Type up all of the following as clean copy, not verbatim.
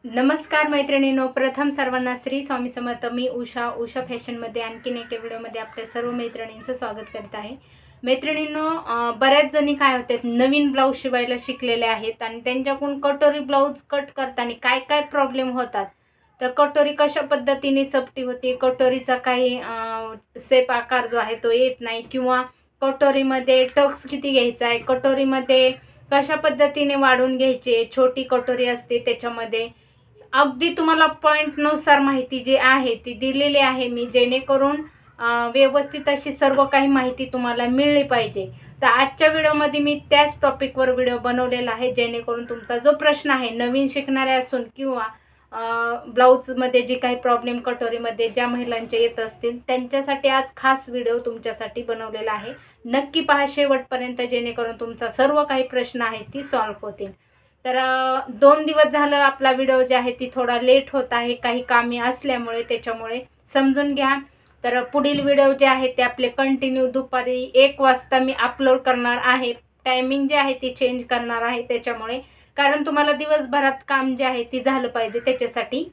नमस्कार मैत्रिणींनो, प्रथम सर्वांना श्री स्वामी समर्थ। मी उषा फॅशनमध्ये आणखीन एका व्हिडिओमध्ये आपल्या सर्व मैत्रिणींचं स्वागत करत आहे। मैत्रिणींनो, बऱ्याच जणी काय होते, नवीन ब्लाऊज शिवायला शिकलेले आहेत आणि त्यांच्याकडून कटोरी ब्लाऊज कट करताना काय काय प्रॉब्लेम होतात, तर कटोरी कशा पद्धतीने चपटी होते, कटोरीचा काही शेप आकार जो आहे तो येत नाही, किंवा कटोरीमध्ये टक्स किती घ्यायचा आहे, कटोरीमध्ये कशा पद्धतीने वाढून घ्यायचे, छोटी कटोरी असते त्याच्यामध्ये अगदी तुम्हाला पॉइंटनुसार माहिती जी आहे ती दिलेली आहे मी, जेणेकरून व्यवस्थित अशी सर्व काही माहिती तुम्हाला मिळली पाहिजे। तर आजच्या व्हिडिओमध्ये मी त्याच टॉपिकवर व्हिडिओ बनवलेला आहे, जेणेकरून तुमचा जो प्रश्न आहे, नवीन शिकणारे असून किंवा ब्लाऊजमध्ये जे काही प्रॉब्लेम कटोरीमध्ये ज्या महिलांचे येत असतील त्यांच्यासाठी आज खास व्हिडिओ तुमच्यासाठी बनवलेला आहे। नक्की पहा शेवटपर्यंत, जेणेकरून तुमचा सर्व काही प्रश्न आहेत ती सॉल्व्ह होतील। तर 2 दिवस झालं आपला व्हिडिओ जे आहे ती थोडा लेट होत आहे, काही कामे असल्यामुळे, त्याच्यामुळे समजून घ्या। तर पुढील व्हिडिओ जे आहे ते आपले कंटिन्यू दुपारी 1 वाजता मी अपलोड करणार आहे। टायमिंग जे आहे ती चेंज करणार आहे त्याच्यामुळे, कारण तुम्हाला दिवसभरात काम जे आहे ती झालं पाहिजे, त्याच्यासाठी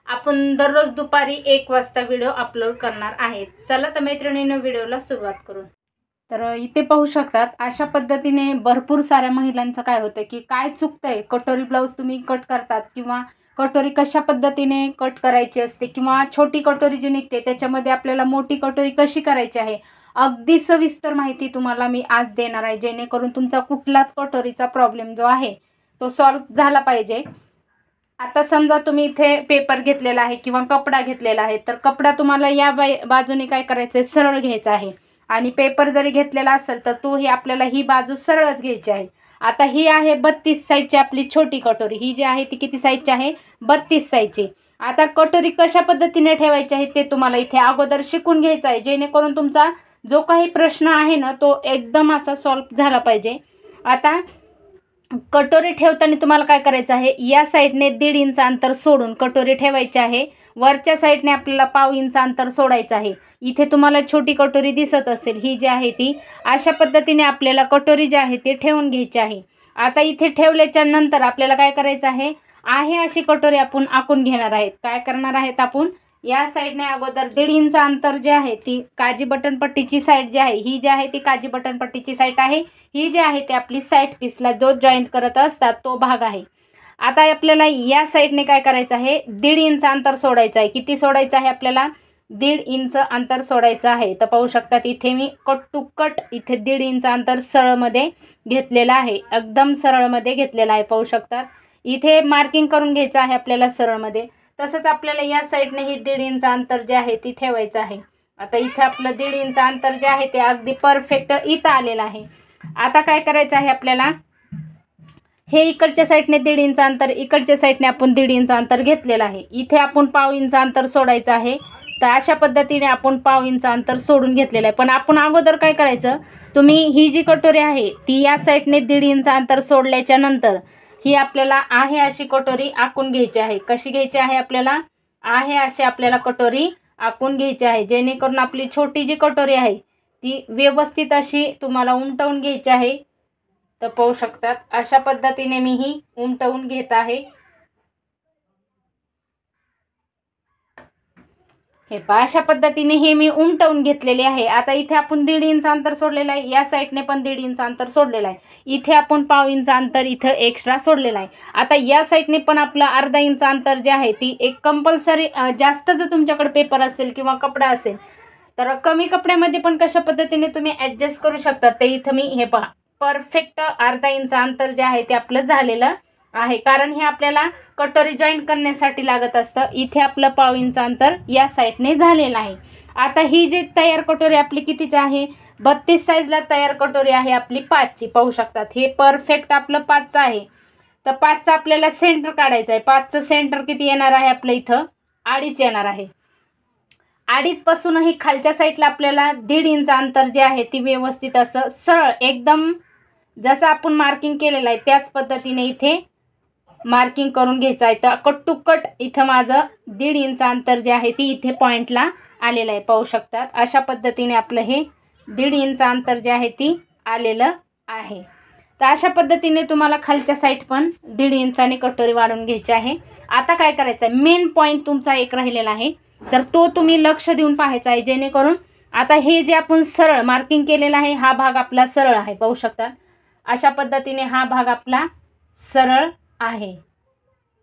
आपण दररोज दुपारी 1 वाजता व्हिडिओ अपलोड करणार आहे। चला तर मैत्रिणींनो, व्हिडिओला सुरुवात करू। तर इथे पाहू शकतात, अशा पद्धतीने भरपूर साऱ्या महिलांचं काय होतं की काय चुकतंय, कटोरी ब्लाऊज तुम्ही कट करतात किंवा कटोरी कशा पद्धतीने कट करायची असते, किंवा छोटी कटोरी जी निघते त्याच्यामध्ये आपल्याला मोठी कटोरी कशी करायची आहे, अगदी सविस्तर माहिती तुम्हाला मी आज देणार आहे, जेणेकरून तुमचा कुठलाच कटोरीचा प्रॉब्लेम जो आहे तो सॉल्व्ह झाला पाहिजे। आता समजा तुम्ही इथे पेपर घेतलेला आहे किंवा कपडा घेतलेला आहे, तर कपडा तुम्हाला या बाजूने काय करायचं आहे, सरळ घ्यायचा आहे, आणि पेपर जरी घेतलेला असेल तर तो ही आपल्याला ही बाजू सरळच घ्यायची आहे। आता ही आहे 32 साईजची आपली छोटी कटोरी, ही जी आहे ती किती साईजची आहे, 32 साईजची। आता कटोरी कशा पद्धतीने ठेवायची आहे ते तुम्हाला इथे अगोदर शिकून घ्यायचं आहे, जेणेकरून तुमचा जो काही प्रश्न आहे ना तो एकदम असा सॉल्व्ह झाला पाहिजे। आता कटोरी ठेवताना तुम्हाला काय करायचं आहे, या साईडने 1.5 इंच अंतर सोडून कटोरी ठेवायची आहे, वरच्या साईडने आपल्याला 1/2 इंच अंतर सोडायचं आहे। इथे तुम्हाला छोटी कटोरी दिसत असेल, ही जी आहे ती अशा पद्धतीने आपल्याला कटोरी जी आहे ती ठेवून घ्यायची आहे। आता इथे ठेवल्याच्या नंतर आपल्याला काय करायचं आहे अशी कटोरी आपण आखून घेणार आहेत। काय करणार आहेत आपण, या साईडने अगोदर 1.5 इंच अंतर जे आहे ती काजी बटन पट्टीची साईड जी आहे, ही जी आहे ती काजी बटन पट्टीची साईड आहे, ही जी आहे ती आपली साईड पीसला जो जॉईंट करत असतात तो भाग आहे। आता आपल्याला या साईडने काय करायचं आहे, 1.5 इंच अंतर सोडायचं आहे। किती सोडायचं आहे आपल्याला, 1.5 इंच अंतर सोडायचं आहे। तर पाहू शकतात इथे मी कट टू कट इथे 1.5 इंच अंतर सरळमध्ये घेतलेलं आहे, एकदम सरळमध्ये घेतलेलं आहे। पाहू शकतात इथे मार्किंग करून घ्यायचं आहे आपल्याला सरळमध्ये। तसंच आपल्याला या साईडने ही 1.5 इंच अंतर जे आहे ती ठेवायचं आहे। आता इथे आपलं 1.5 इंच अंतर जे आहे ते अगदी परफेक्ट इथं आलेलं आहे। आता काय करायचं आहे आपल्याला, हे इकडच्या साईडने 1.5 इंच अंतर, इकडच्या साईडने आपण 1.5 इंच अंतर घेतलेलं आहे, इथे आपण 1/2 इंच अंतर सोडायचं आहे। तर अशा पद्धतीने आपण 1/2 इंच अंतर सोडून घेतलेलं आहे। पण आपण अगोदर काय करायचं, तुम्ही ही जी कटोरी आहे ती या साईडने 1.5 इंच अंतर सोडल्याच्या नंतर ही आपल्याला आहे अशी कटोरी आखून घ्यायची आहे। कशी घ्यायची आहे आपल्याला, आहे अशी आपल्याला कटोरी आखून घ्यायची आहे, जेणेकरून आपली छोटी जी कटोरी आहे ती व्यवस्थित अशी तुम्हाला उमटवून घ्यायची आहे। तर पाहू शकतात अशा पद्धतीने मी ही उमटवून घेत आहे। हे पहा, अशा पद्धतीने हे मी उमटवून घेतलेले आहे। आता इथे आपण 1.5 इंच अंतर सोडलेलं आहे, या साईडने पण 1.5 इंच अंतर सोडलेलं आहे, इथे आपण 1/2 इंच अंतर इथं एक्स्ट्रा सोडलेलं आहे। आता या साईडने पण आपलं अर्धा इंच अंतर जे आहे ती एक कंपल्सरी, जास्त जर तुमच्याकडे पेपर असेल किंवा कपडा असेल तर कमी कपड्यामध्ये पण कशा पद्धतीने तुम्ही ॲडजस्ट करू शकता, ते इथं मी हे पहा परफेक्ट अर्धा इंच अंतर जे आहे ते आपलं झालेलं आहे, कारण हे आपल्याला कटोरी जॉईंट करण्यासाठी लागत असतं। इथे आपलं 1/2 इंच अंतर या साईडने झालेलं आहे। आता ही जी तयार कटोरी आपली कितीची आहे, 32 साईजला तयार कटोरी आहे आपली 5ची। पाहू शकतात हे परफेक्ट आपलं 5चं आहे। तर 5चं आपल्याला सेंटर काढायचं आहे। 5चं सेंटर किती येणार आहे आपलं, इथं 2.5 येणार आहे। 2.5 पासूनही खालच्या साईडला आपल्याला 1.5 इंच अंतर जे आहे ती व्यवस्थित असं सरळ एकदम जसं आपण मार्किंग केलेलं आहे त्याच पद्धतीने इथे मार्किंग करून घ्यायचं आहे। तर कट टू कट इथं माझं 1.5 इंच अंतर जे आहे ती इथे पॉईंटला आलेलं आहे। पाहू शकतात अशा पद्धतीने आपलं हे 1.5 इंच अंतर जे आहे ती आलेलं आहे। तर अशा पद्धतीने तुम्हाला खालच्या साईड पण 1.5 इंचाने कटोरी वाढवून घ्यायची आहे. आता काय करायचं आहे, मेन पॉईंट तुमचा एक राहिलेला आहे, तर तो तुम्ही लक्ष देऊन पाहायचा आहे, जेणेकरून आता हे जे आपण सरळ मार्किंग केलेला आहे हा भाग आपला सरळ आहे. पाहू शकतात अशा पद्धतीने हा भाग आपला सरळ आहे,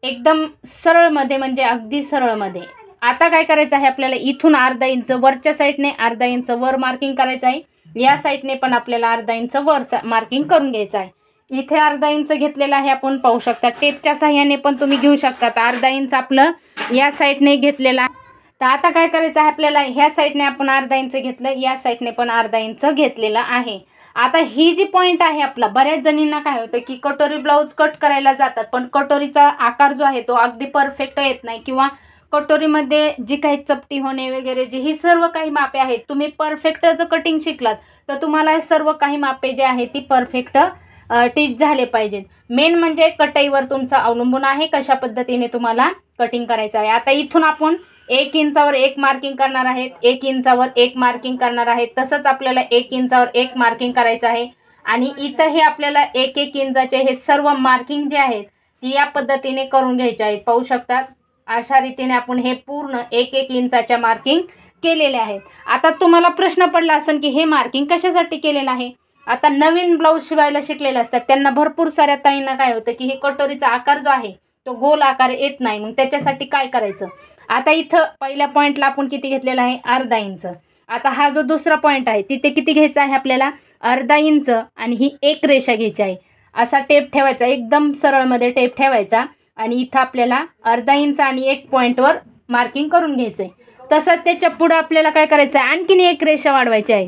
एकदम सरळमध्ये, म्हणजे अगदी सरळमध्ये. आता काय करायचं आहे आपल्याला, इथून अर्धा इंच वरच्या साईडने, अर्धा इंच वर मार्किंग करायचं आहे. या साईडने पण आपल्याला अर्धा इंच वर मार्किंग करून घ्यायचं आहे. इथे अर्धा इंच घेतलेला आहे आपण, पाहू शकता. टेपच्या साह्याने पण तुम्ही घेऊ शकता. अर्धा इंच आपलं या साईडने घेतलेला आहे. तर आता काय करायचं आहे आपल्याला, ह्या साईडने आपण अर्धा इंच घेतलं, या साईडने पण अर्धा इंच घेतलेला आहे. आता ही जी पॉईंट आहे आपला, बऱ्याच जणींना काय होतं की कटोरी ब्लाऊज कट करायला जातात, पण कटोरीचा आकार जो आहे तो अगदी परफेक्ट येत नाही, किंवा कटोरीमध्ये जी काही चपटी होणे वगैरे जी ही सर्व काही मापे आहेत, तुम्ही परफेक्ट जर कटिंग शिकलात तर तुम्हाला सर्व काही मापे जे आहे ती परफेक्ट टीच झाले पाहिजेत. मेन म्हणजे कटाईवर तुमचं अवलंबून आहे कशा पद्धतीने तुम्हाला कटिंग करायचं आहे. आता इथून आपण 1 इंचावर 1 मार्किंग करणार आहेत, 1 इंचावर 1 मार्किंग करणार आहेत. तसंच आपल्याला 1 इंचावर 1 मार्किंग करायचं आहे. आणि इथं हे आपल्याला 1-1 इंचाचे हे सर्व मार्किंग जे आहेत ती या पद्धतीने करून घ्यायचे आहेत. पाहू शकतात अशा रीतीने आपण हे पूर्ण 1-1 इंचाच्या मार्किंग केलेले आहेत. आता तुम्हाला प्रश्न पडला असेल की हे मार्किंग कशासाठी केलेलं आहे. आता नवीन ब्लाऊज शिवायला शिकलेले असतात त्यांना भरपूर साऱ्या ताईंना काय होतं की हे कटोरीचा आकार जो आहे तो गोल आकार येत नाही, मग त्याच्यासाठी काय करायचं. आता इथं पहिल्या पॉईंटला आपण किती घेतलेला आहे, अर्धा इंच. आता हा जो दुसरा पॉईंट आहे तिथे किती घ्यायचा आहे आपल्याला, अर्धा इंच, आणि ही एक रेषा घ्यायची आहे. असा टेप ठेवायचा, एकदम सरळमध्ये टेप ठेवायचा, आणि इथं आपल्याला अर्धा इंच आणि 1 पॉईंटवर मार्किंग करून घ्यायचं आहे. तसंच त्याच्या पुढं आपल्याला काय करायचं आहे, आणखीन एक रेषा वाढवायची आहे,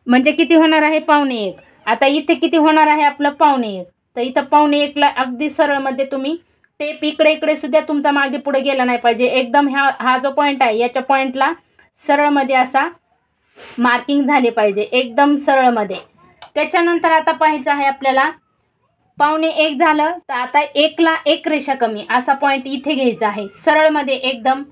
म्हणजे किती होणार आहे, 1.25. आता इथे किती होणार आहे आपलं, 1.25. तर इथं 1.25ला अगदी सरळमध्ये तुम्ही टेप इकडे सुद्धा तुमचा मागे पुढे गेला नाही पाहिजे, एकदम हा जो पॉईंट आहे याच्या पॉईंटला सरळमध्ये असा मार्किंग झाले पाहिजे, एकदम सरळमध्ये. त्याच्यानंतर आता पाहायचं आहे आपल्याला 1.25 झालं, तर आता 1ला 1 रेषा कमी असा पॉईंट इथे घ्यायचा आहे सरळमध्ये एकदम.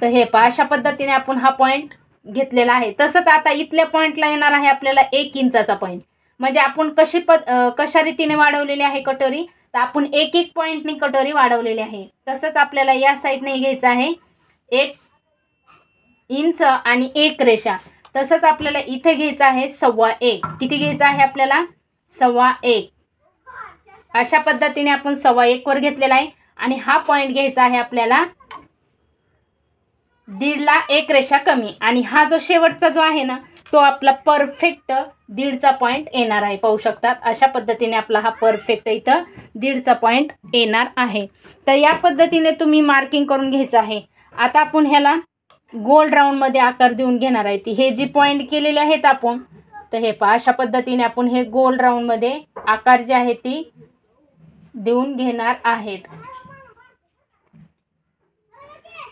तर हे पहा अशा पद्धतीने आपण हा पॉईंट घेतलेला आहे. तसंच आता इथल्या पॉईंटला येणार आहे आपल्याला 1 इंचाचा पॉईंट, म्हणजे आपण कशा रीतीने वाढवलेली आहे कटोरी, तर आपण 1-1 पॉईंटनी कटोरी वाढवलेली आहे. तसंच आपल्याला या साईडने घ्यायचं आहे 1 इंच आणि 1 रेषा. तसंच आपल्याला इथे घ्यायचं आहे 1.25. किती घ्यायचं आहे आपल्याला, 1.25. अशा पद्धतीने आपण 1.25 वर घेतलेला आहे. आणि हा पॉईंट घ्यायचा आहे आपल्याला 1.5ला 1 रेषा कमी, आणि हा जो शेवटचा जो आहे ना तो आपला परफेक्ट 1.5चा पॉईंट येणार आहे. पाहू शकतात अशा पद्धतीने आपला हा परफेक्ट इथं 1.5चा पॉईंट येणार आहे. तर या पद्धतीने तुम्ही मार्किंग करून घ्यायचं आहे. आता आपण ह्याला गोल राऊंडमध्ये आकार देऊन घेणार आहे. ती हे जी पॉईंट केलेले आहेत आपण, तर हे पहा अशा पद्धतीने आपण हे गोल राऊंडमध्ये आकार जे आहे ती देऊन घेणार आहेत.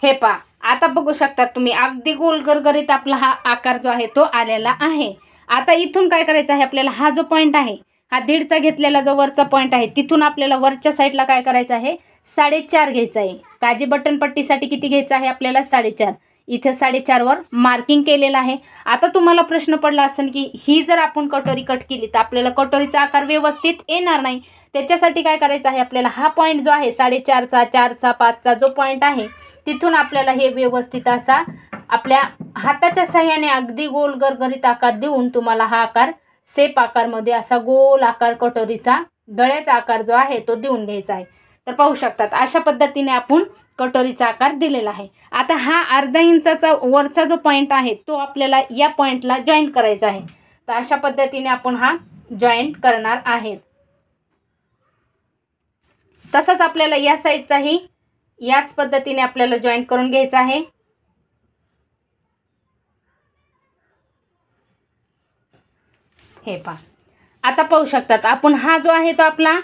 हे पहा आता बघू शकता तुम्ही अगदी गोल गरगरीत आपला हा आकार जो आहे तो आलेला आहे. आता इथून काय करायचं आहे आपल्याला, हा जो पॉईंट आहे हा 1.5चा घेतलेला जो वरचा पॉईंट आहे तिथून आपल्याला वरच्या साईडला काय करायचं आहे, 4.5 घ्यायचा आहे. काजी बटन पट्टीसाठी किती घ्यायचं आहे आपल्याला, 4.5. इथे 4.5 वर मार्किंग केलेलं आहे. आता तुम्हाला प्रश्न पडला असेल की ही जर आपण कटोरी कट केली तर आपल्याला कटोरीचा आकार व्यवस्थित येणार नाही. त्याच्यासाठी काय करायचं आहे आपल्याला, हा पॉईंट जो आहे 4.5चा 4चा 5चा जो पॉईंट आहे तिथून आपल्याला हे व्यवस्थित असा आपल्या हाताच्या साह्याने अगदी गोल गरगरीत आकार देऊन तुम्हाला हा आकार सेप आकारमध्ये असा गोल आकार कटोरीचा दळ्याचा आकार जो आहे तो देऊन घ्यायचा आहे. तर पाहू शकतात अशा पद्धतीने आपण कटोरीचा आकार दिलेला आहे. आता हा अर्धा इंचाचा वरचा जो पॉईंट आहे तो आपल्याला या पॉईंटला जॉईंट करायचा आहे. तर अशा पद्धतीने आपण हा जॉईंट करणार आहेत. तसंच आपल्याला या साईडचाही याच पद्धतीने आपल्याला जॉईंट करून घ्यायचा आहे. हे पहा आता पाहू शकतात आपण हा जो आहे तो आपला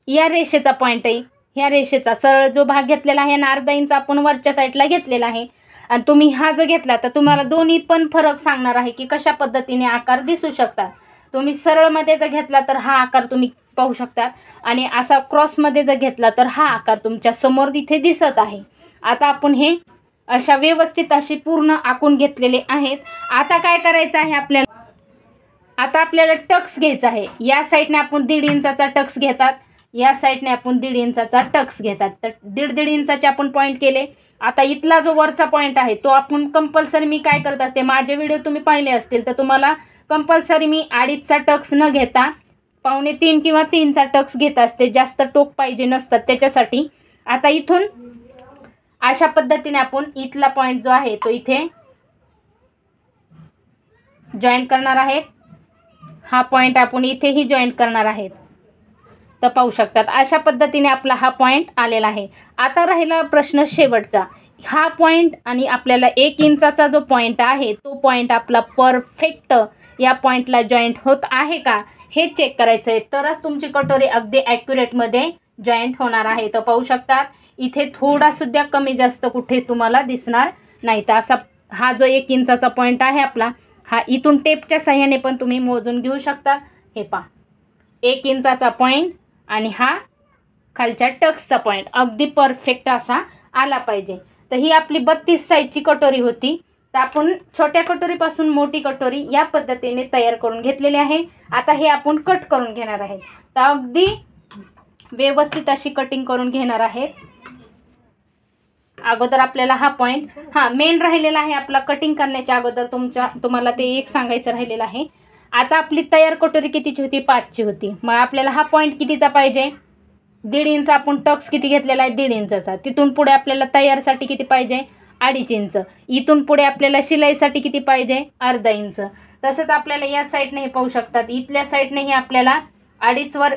या रेषेचा पॉईंट आहे. ह्या रेषेचा सरळ जो भाग घेतलेला आहे ना, अर्धा इंच आपण वरच्या साईडला घेतलेला आहे. आणि तुम्ही हा जो घेतला तर तुम्हाला दोन्ही पण फरक सांगणार आहे की कशा पद्धतीने आकार दिसू शकतात. तुम्ही सरळमध्ये जर घेतला तर हा आकार तुम्ही पाहू शकतात, आणि असा क्रॉसमध्ये जर घेतला तर हा आकार तुमच्या समोर इथे दिसत आहे. आता आपण हे अशा व्यवस्थित अशी पूर्ण आखून घेतलेले आहेत. आता काय करायचं आहे आपल्याला, आता आपल्याला टक्स घ्यायचा आहे. या साईडने आपण 1.5 इंचाचा टक्स घेतात, या साईडने आपण 1.5 इंचाचा टक्स घेतात. तर 1.5 इंचाचे आपण पॉईंट केले. आता इथला जो वरचा पॉईंट आहे तो आपण कंपल्सरी मी काय करत असते, माझे व्हिडिओ तुम्ही पाहिले असतील तर तुम्हाला कंपल्सरी मी 2.5चा टक्स न घेता 2.25 किंवा 3चा टक्स घेत असते. जास्त टोक पाहिजे नसतात त्याच्यासाठी. आता इथून अशा पद्धतीने आपण इथला पॉईंट जो आहे तो इथे जॉईंट करणार आहेत. हा पॉईंट आपण इथेही जॉईंट करणार आहेत. तर पाहू शकतात अशा पद्धतीने आपला हा पॉईंट आलेला आहे. आता राहिला प्रश्न शेवटचा. हा पॉईंट आणि आपल्याला 1 इंचाचा जो पॉईंट आहे तो पॉईंट आपला परफेक्ट या पॉईंटला जॉईंट होत आहे का हे चेक करायचं आहे. तरच तुमची कटोरी अगदी ॲक्युरेटमध्ये जॉईंट होणार आहे. तर पाहू शकतात इथे थोडासुद्धा कमी जास्त कुठे तुम्हाला दिसणार नाही. तर असा हा जो 1 इंचाचा पॉईंट आहे आपला, हा इथून टेपच्या साह्याने पण तुम्ही मोजून घेऊ शकता. हे पहा 1 इंचाचा पॉईंट आणि हा खालच्या टक्सचा पॉईंट अगदी परफेक्ट असा आला पाहिजे. तर ही आपली 32 साईजची कटोरी होती. तर आपण छोट्या कटोरीपासून मोठी कटोरी या पद्धतीने तयार करून घेतलेली आहे. आता हे आपण कट करून घेणार आहेत. तर अगदी व्यवस्थित अशी कटिंग करून घेणार आहेत. अगोदर आपल्याला हा पॉईंट मेन राहिलेला आहे आपला कटिंग करण्याच्या अगोदर तुम्हाला ते एक सांगायचं राहिलेलं आहे. आता आपली तयार कटोरी कितीची होती, 5ची होती. मग आपल्याला हा पॉईंट कितीचा पाहिजे, 1.5 इंच. आपण टक्स किती घेतलेला आहे, 1.5 इंचाचा. तिथून पुढे आपल्याला तयारसाठी किती पाहिजे, 2.5 इंच. इथून पुढे आपल्याला शिलाईसाठी किती पाहिजे, अर्धा इंच. तसंच आपल्याला या साईडने हे पाहू शकतात इथल्या साईडनेही आपल्याला 2.5 वर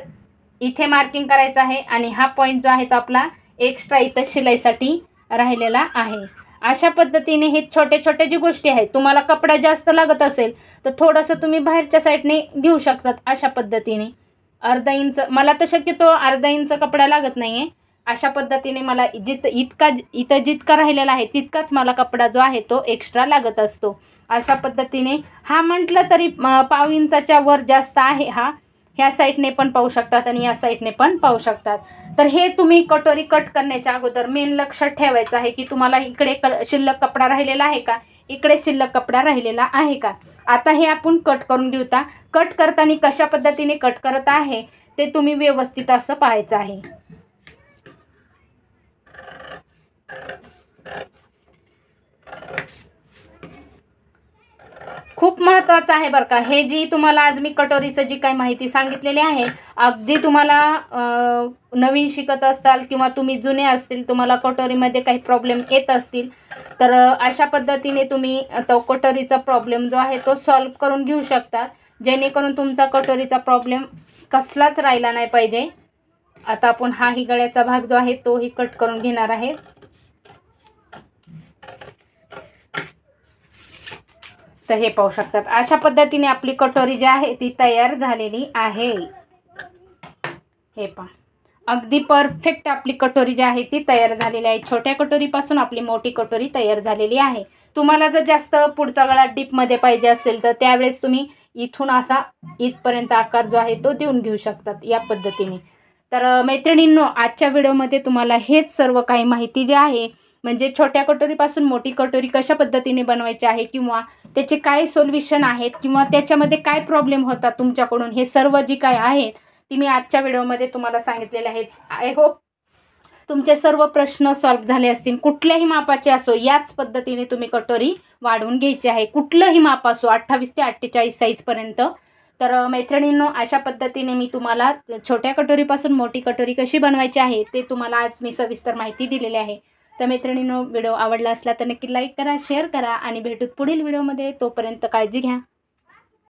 इथे मार्किंग करायचं आहे आणि हा पॉईंट जो आहे तो आपला एक्स्ट्रा इथं शिलाईसाठी राहिलेला आहे. अशा पद्धतीने हे छोटे छोटे जी गोष्टी आहेत, तुम्हाला कपडा जास्त लागत असेल तर थोडंसं तुम्ही बाहेरच्या साईडने घेऊ शकतात. अशा पद्धतीने अर्धा इंच, मला तर शक्यतो अर्धा इंच कपडा लागत नाही आहे. अशा पद्धतीने मला इथं जितका राहिलेला आहे तितकाच मला कपडा जो आहे तो एक्स्ट्रा लागत असतो. अशा पद्धतीने हा म्हटलं तरी 1/2 इंचाच्या वर जास्त आहे. हा ह्या साईडने पण पाहू शकतात आणि या साईडने पण पाहू शकतात. तर हे तुम्ही कटोरी कट करण्याच्या अगोदर मेन लक्षात ठेवायचं आहे की तुम्हाला इकडे शिल्लक कपडा राहिलेला आहे का, इकडे शिल्लक कपडा राहिलेला आहे का. आता हे आपण कट करून घेऊता. कट करताना कशा पद्धतीने कट करत आहे ते तुम्ही व्यवस्थित असं पाहायचं आहे. खूप महत्त्वाचं आहे बरं का हे. जी तुम्हाला आज मी कटोरीचं जी काही माहिती सांगितलेली आहे, अगदी तुम्हाला नवीन शिकत असाल किंवा तुम्ही जुने असतील, तुम्हाला कटोरीमध्ये काही प्रॉब्लेम येत असतील तर अशा पद्धतीने तुम्ही तो कटोरीचा प्रॉब्लेम जो आहे तो सॉल्व करून घेऊ शकता, जेणेकरून तुमचा कटोरीचा प्रॉब्लेम कसलाच राहिला नाही पाहिजे. आता आपण हाही गळ्याचा भाग जो आहे तोही कट करून घेणार आहे. तर हे पाहू शकतात अशा पद्धतीने आपली कटोरी जी आहे ती तयार झालेली आहे. हे पहा अगदी परफेक्ट आपली कटोरी जी आहे ती तयार झालेली आहे. छोट्या कटोरीपासून आपली मोठी कटोरी तयार झालेली आहे. तुम्हाला जर जास्त पुढचा गळा डीपमध्ये पाहिजे असेल तर त्यावेळेस तुम्ही इथून असा इथपर्यंत आकार जो आहे तो देऊन घेऊ शकतात या पद्धतीने. तर मैत्रिणींनो, आजच्या व्हिडिओमध्ये तुम्हाला हेच सर्व काही माहिती जी आहे, म्हणजे छोट्या कटोरीपासून मोठी कटोरी कशा पद्धतीने बनवायची आहे किंवा त्याचे काय सोल्युशन आहेत किंवा त्याच्यामध्ये काय प्रॉब्लेम होता तुमच्याकडून, हे सर्व जी काय आहेत ती मी आजच्या व्हिडिओमध्ये तुम्हाला सांगितलेले आहेत. आय होप तुमचे सर्व प्रश्न सॉल्व झाले असतील. कुठल्याही मापाचे असो याच पद्धतीने तुम्ही कटोरी वाढवून घ्यायची आहे. कुठलंही माप असो 28 ते 48 साईजपर्यंत. तर मैत्रिणींनो, अशा पद्धतीने मी तुम्हाला छोट्या कटोरीपासून मोठी कटोरी कशी बनवायची आहे ते तुम्हाला आज मी सविस्तर माहिती दिलेली आहे. तर मैत्रिणींनो, व्हिडिओ आवडला असला तर नक्की लाईक करा, शेअर करा आणि भेटूत पुढील व्हिडिओमध्ये. तोपर्यंत काळजी घ्या.